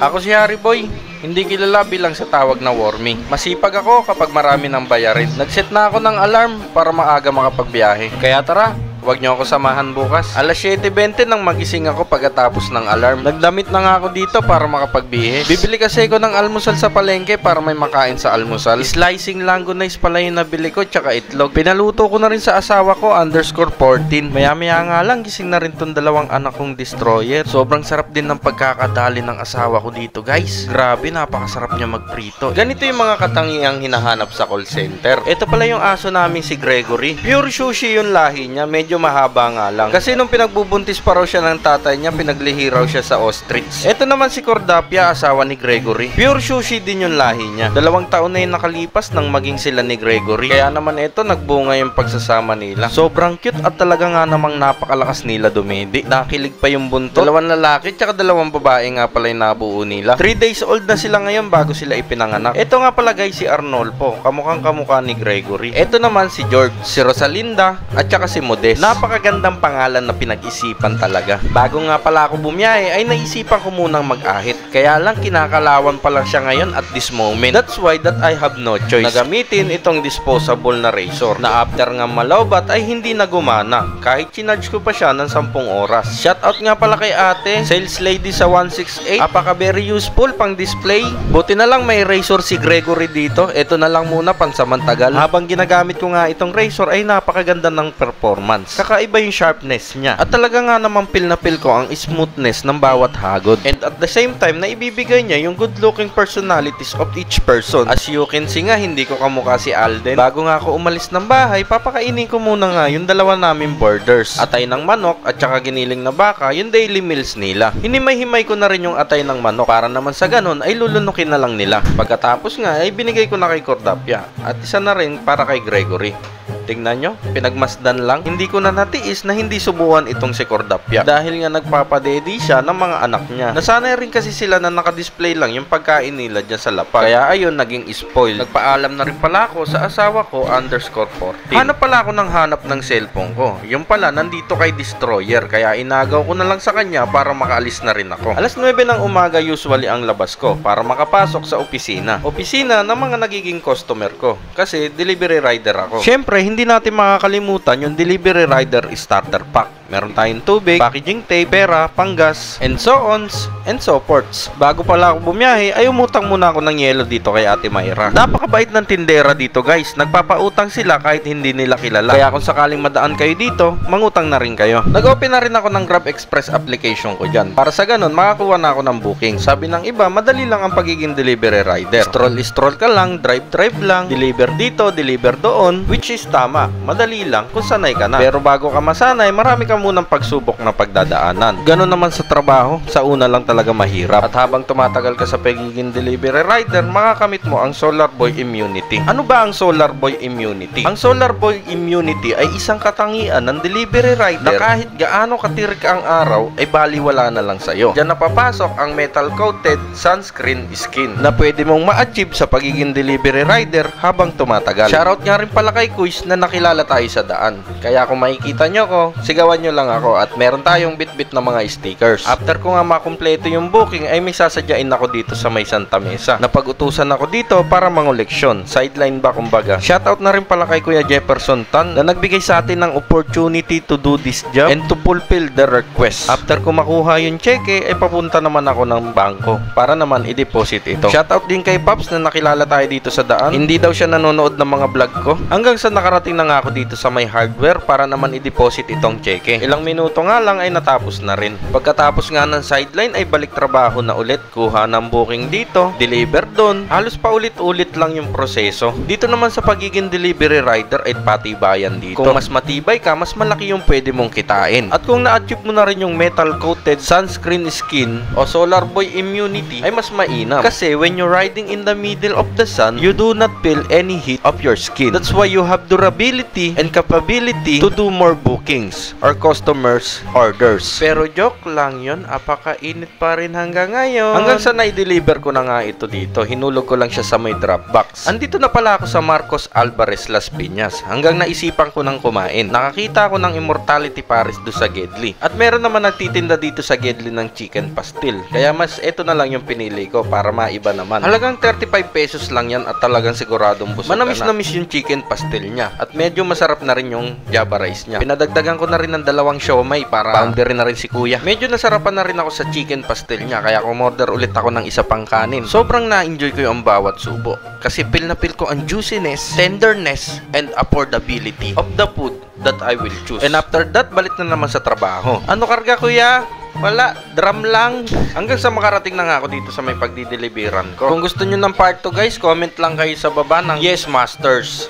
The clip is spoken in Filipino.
Ako si Harry Boy, hindi kilala bilang sa tawag na Wormy. Masipag ako kapag marami ng bayarin. Nagset na ako ng alarm para maaga makapagbiyahe. Kaya tara, huwag niyo ako samahan bukas. Alas 7:20 nang magising ako pagkatapos ng alarm. Nagdamit na nga ako dito para makapagbihe. Bibili kasi ako ng almusal sa palengke para may makain sa almusal. Slicing langonis pala yung nabili ko, tsaka itlog. Pinaluto ko na rin sa asawa ko, _14. Maya-maya nga lang, gising na rin tong dalawang anak kong destroyer. Sobrang sarap din ng pagkakadali ng asawa ko dito, guys. Grabe, napakasarap niya magprito. Ganito yung mga katangiang hinahanap sa call center. Ito pala yung aso namin si Gregory. Pure sushi yung lahi niya, medyo mahaba nga lang. Kasi nung pinagbubuntis pa raw siya ng tatay niya, pinaglihi raw siya sa ostrich. Ito naman si Cordapia, asawa ni Gregory. Pure sushi din yung lahi niya. 2 taon na yung nakalipas nang maging sila ni Gregory. Kaya naman ito, nagbunga yung pagsasama nila. Sobrang cute at talaga nga namang napakalakas nila dumidi. Nakilig pa yung buntot. 2 lalaki tsaka 2 babae nga pala yung nabuo nila. 3 days old na sila ngayon bago sila ipinanganak. Ito nga pala guys si Arnolfo, kamukhang kamukha ni Gregory. Ito naman si George, si Rosalinda at tsaka si Modest. Napakagandang pangalan na pinag-isipan talaga. Bago nga pala ako bumiyahe ay naisipan ko munang mag-ahit. Kaya lang kinakalawan pa lang siya ngayon at this moment. That's why that I have no choice na gamitin itong disposable na razor na after nga malawbat ay hindi na gumana. Kahit chinarge ko pa siya ng 10 oras. Shoutout nga pala kay ate, sales lady sa 168. Apaka very useful pang display. Buti na lang may razor si Gregory dito. Ito na lang muna pansamantagal. Habang ginagamit ko nga itong razor ay napakaganda ng performance. Kakaiba yung sharpness niya. At talaga nga naman feel na feel ko ang smoothness ng bawat hagod. And at the same time, na ibibigay niya yung good looking personalities of each person. As you can see nga, hindi ko kamukha si Alden. Bago nga ako umalis ng bahay, papakainin ko muna nga yung 2 namin boarders. Atay ng manok at saka giniling na baka, yung daily meals nila. Hinimay-himay ko na rin yung atay ng manok para naman sa ganun ay lulunukin na lang nila. Pagkatapos nga ay binigay ko na kay Cordapia at isa na rin para kay Gregory. Tingnan nyo, pinagmasdan lang. Hindi ko na natiis na hindi subuan itong si Cordapia dahil nga nagpapadedi siya ng mga anak niya. Nasanay rin kasi sila na nakadisplay lang yung pagkain nila dyan sa lapag. Kaya ayun, naging spoil. Nagpaalam na rin pala ako sa asawa ko _14. Hanap pala ako ng hanap ng cellphone ko. Yung pala, nandito kay Destroyer. Kaya inagaw ko na lang sa kanya para makaalis na rin ako. Alas 9 ng umaga usually ang labas ko para makapasok sa opisina. Opisina ng mga nagiging customer ko. Kasi delivery rider ako. Syempre, hindi natin makakalimutan yung delivery rider starter pack. Meron tayong tubig, packaging tape, pera, panggas, and so on and so forth. Bago pala ako bumiyahe, ay umutang muna ako ng yelo dito kay Ate Mayra. Napakabait ng tindera dito guys. Nagpapautang sila kahit hindi nila kilala. Kaya kung sakaling madaan kayo dito, mangutang na rin kayo. Nag-open na rin ako ng Grab Express application ko dyan. Para sa ganun, makakuha na ako ng booking. Sabi ng iba, madali lang ang pagiging delivery rider. Stroll ka lang, drive lang, deliver dito, deliver doon. Which is tama. Madali lang kung sanay ka na. Pero bago ka masanay, marami ka munang pagsubok na pagdadaanan. Ganon naman sa trabaho, sa una lang talaga mahirap. At habang tumatagal ka sa pagiging delivery rider, makakamit mo ang Solar Boy Immunity. Ano ba ang Solar Boy Immunity? Ang Solar Boy Immunity ay isang katangian ng delivery rider na kahit gaano katirik ang araw, ay baliwala na lang sa'yo. Diyan napapasok ang metal-coated sunscreen skin na pwede mong ma-achieve sa pagiging delivery rider habang tumatagal. Shoutout nga rin pala kay Quiz na nakilala tayo sa daan. Kaya kung makikita nyo ko, sigawan nyo lang ako at meron tayong bit-bit na mga stickers. After ko nga makumpleto yung booking ay may sasadyain ako dito sa may Santa Mesa. Napag-utusan ako dito para mangoleksyon. Sideline ba kumbaga. Shoutout na rin pala kay Kuya Jefferson Tan na nagbigay sa atin ng opportunity to do this job and to fulfill the request. After ko makuha yung cheque ay papunta naman ako ng bangko para naman i-deposit ito. Shoutout din kay Paps na nakilala tayo dito sa daan. Hindi daw siya nanonood ng mga vlog ko. Hanggang sa nakarating na nga ako dito sa may hardware para naman i-deposit itong cheque. Ilang minuto nga lang ay natapos na rin. Pagkatapos nga ng sideline ay balik trabaho na ulit. Kuha ng booking dito, deliver doon. Halos pa ulit-ulit lang yung proseso. Dito naman sa pagiging delivery rider ay patibayan dito. Kung mas matibay ka, mas malaki yung pwede mong kitain. At kung na-achieve mo na rin yung metal coated sunscreen skin o Solar Boy Immunity ay mas mainam. Kasi when you're riding in the middle of the sun, you do not feel any heat of your skin. That's why you have durability and capability to do more bookings or customers' orders. Pero joke lang yun, apakainit pa rin hanggang ngayon. Hanggang sa na-deliver ko na nga ito dito, hinulog ko lang siya sa may drop box. Andito na pala ako sa Marcos Alvarez Las Piñas, hanggang naisipan ko ng kumain. Nakakita ko ng Immortality Paris do sa Gedli. At meron naman nagtitinda dito sa Gedli ng chicken pastil. Kaya mas eto na lang yung pinili ko para maiba naman. Halagang 35 pesos lang yan at talagang siguradong busog ka na. Manamis yung chicken pastil niya at medyo masarap na rin yung Java rice niya. Pinadagdagan ko na rin ng 2 siomai para boundary na rin si kuya. Medyo nasarapan na rin ako sa chicken pastil niya kaya kumorder ulit ako ng isa pang kanin. Sobrang na-enjoy ko yung bawat subo kasi feel na feel ko ang juiciness, tenderness, and affordability of the food that I will choose. And after that, balik na naman sa trabaho. Ano karga kuya? Wala, drum lang. Hanggang sa makarating na nga ako dito sa may pagdideliveran ko. Kung gusto nyo ng part 2 guys, comment lang kayo sa baba ng Yes Masters.